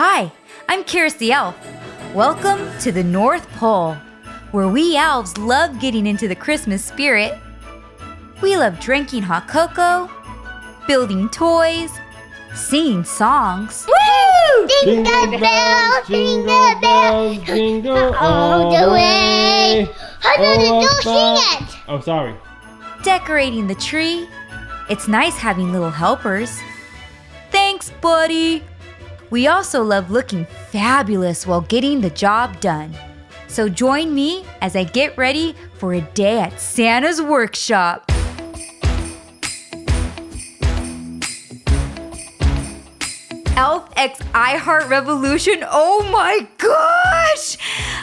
Hi, I'm Charis the Elf. Welcome to the North Pole, where we elves love getting into the Christmas spirit. We love drinking hot cocoa, building toys, singing songs. Woo! Jingle bells, jingle bells, jingle all the way. Don't sing it! Oh, sorry. Decorating the tree. It's nice having little helpers. Thanks, buddy. We also love looking fabulous while getting the job done. So join me as I get ready for a day at Santa's workshop. Elf X iHeart Revolution. Oh my gosh!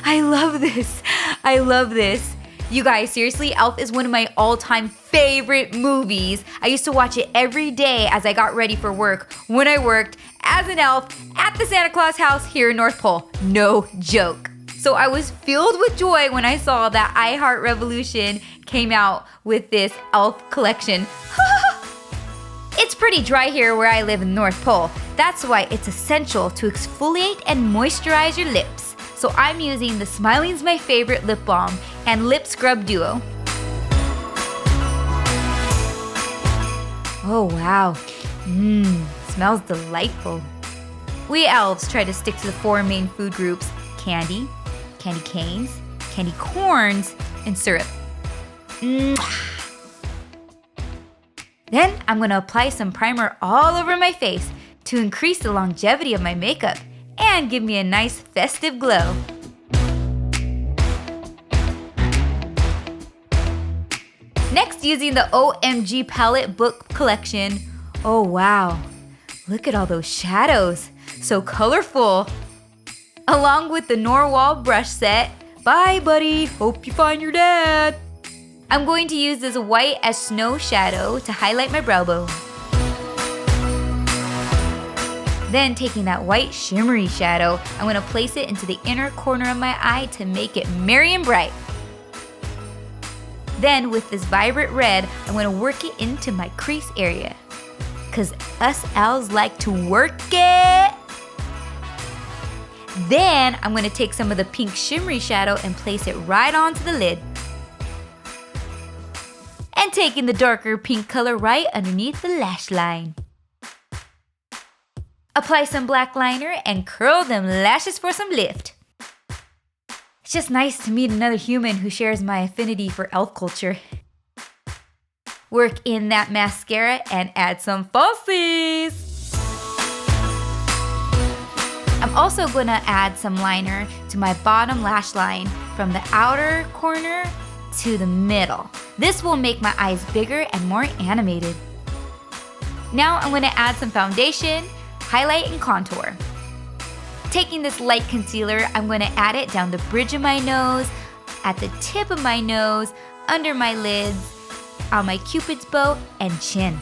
I love this. I love this. You guys, seriously, Elf is one of my all-time favorite movies. I used to watch it every day as I got ready for work when I worked as an elf at the Santa Claus house here in North Pole. No joke. So I was filled with joy when I saw that iHeart Revolution came out with this Elf collection. It's pretty dry here where I live in the North Pole. That's why it's essential to exfoliate and moisturize your lips. So I'm using the Smiling's My Favorite lip balm and lip scrub duo. Oh wow, smells delightful. We elves try to stick to the four main food groups: candy, candy canes, candy corns, and syrup. Then I'm gonna apply some primer all over my face to increase the longevity of my makeup and give me a nice festive glow. Next, using the OMG palette book collection. Oh wow, look at all those shadows, so colorful. Along with the Norwal brush set. Bye buddy, hope you find your dad. I'm going to use this white as snow shadow to highlight my brow bone. Then taking that white shimmery shadow, I'm going to place it into the inner corner of my eye to make it merry and bright. Then with this vibrant red, I'm going to work it into my crease area. Cause us elves like to work it. Then I'm going to take some of the pink shimmery shadow and place it right onto the lid. And taking the darker pink color right underneath the lash line. Apply some black liner and curl them lashes for some lift. It's just nice to meet another human who shares my affinity for elf culture. Work in that mascara and add some falsies. I'm also going to add some liner to my bottom lash line from the outer corner to the middle. This will make my eyes bigger and more animated. Now I'm going to add some foundation, highlight, and contour. Taking this light concealer, I'm going to add it down the bridge of my nose, at the tip of my nose, under my lids, on my cupid's bow, and chin.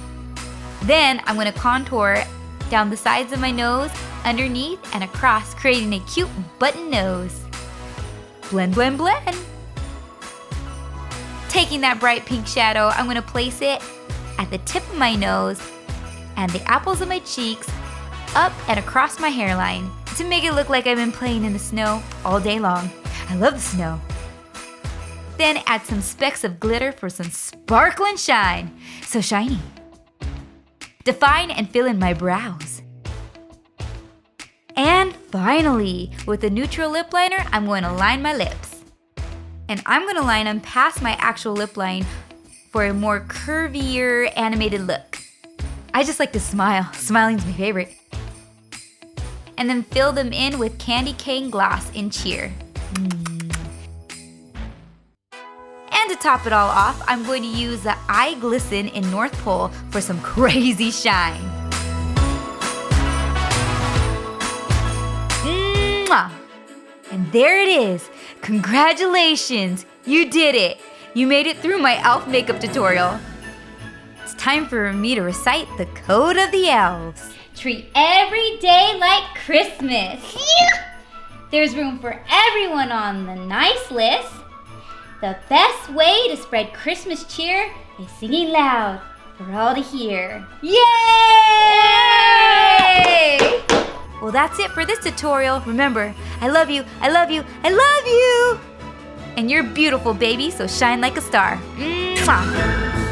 Then I'm going to contour down the sides of my nose, underneath, and across, creating a cute button nose. Blend, blend, blend. Taking that bright pink shadow, I'm going to place it at the tip of my nose and the apples of my cheeks, up and across my hairline to make it look like I've been playing in the snow all day long. I love the snow. Then add some specks of glitter for some sparkle and shine. So shiny. Define and fill in my brows. And finally, with a neutral lip liner, I'm going to line my lips. And I'm going to line them past my actual lip line for a more curvier, animated look. I just like to smile. Smiling's my favorite. And then fill them in with candy cane gloss in cheer. And to top it all off, I'm going to use the Eye Glisten in North Pole for some crazy shine. Mwah! And there it is. Congratulations! You did it! You made it through my elf makeup tutorial. It's time for me to recite the Code of the Elves. Treat every day like Christmas. There's room for everyone on the nice list. The best way to spread Christmas cheer is singing loud for all to hear. Yay! Well, that's it for this tutorial. Remember, I love you, I love you, I love you! And you're beautiful, baby, so shine like a star. Mwah.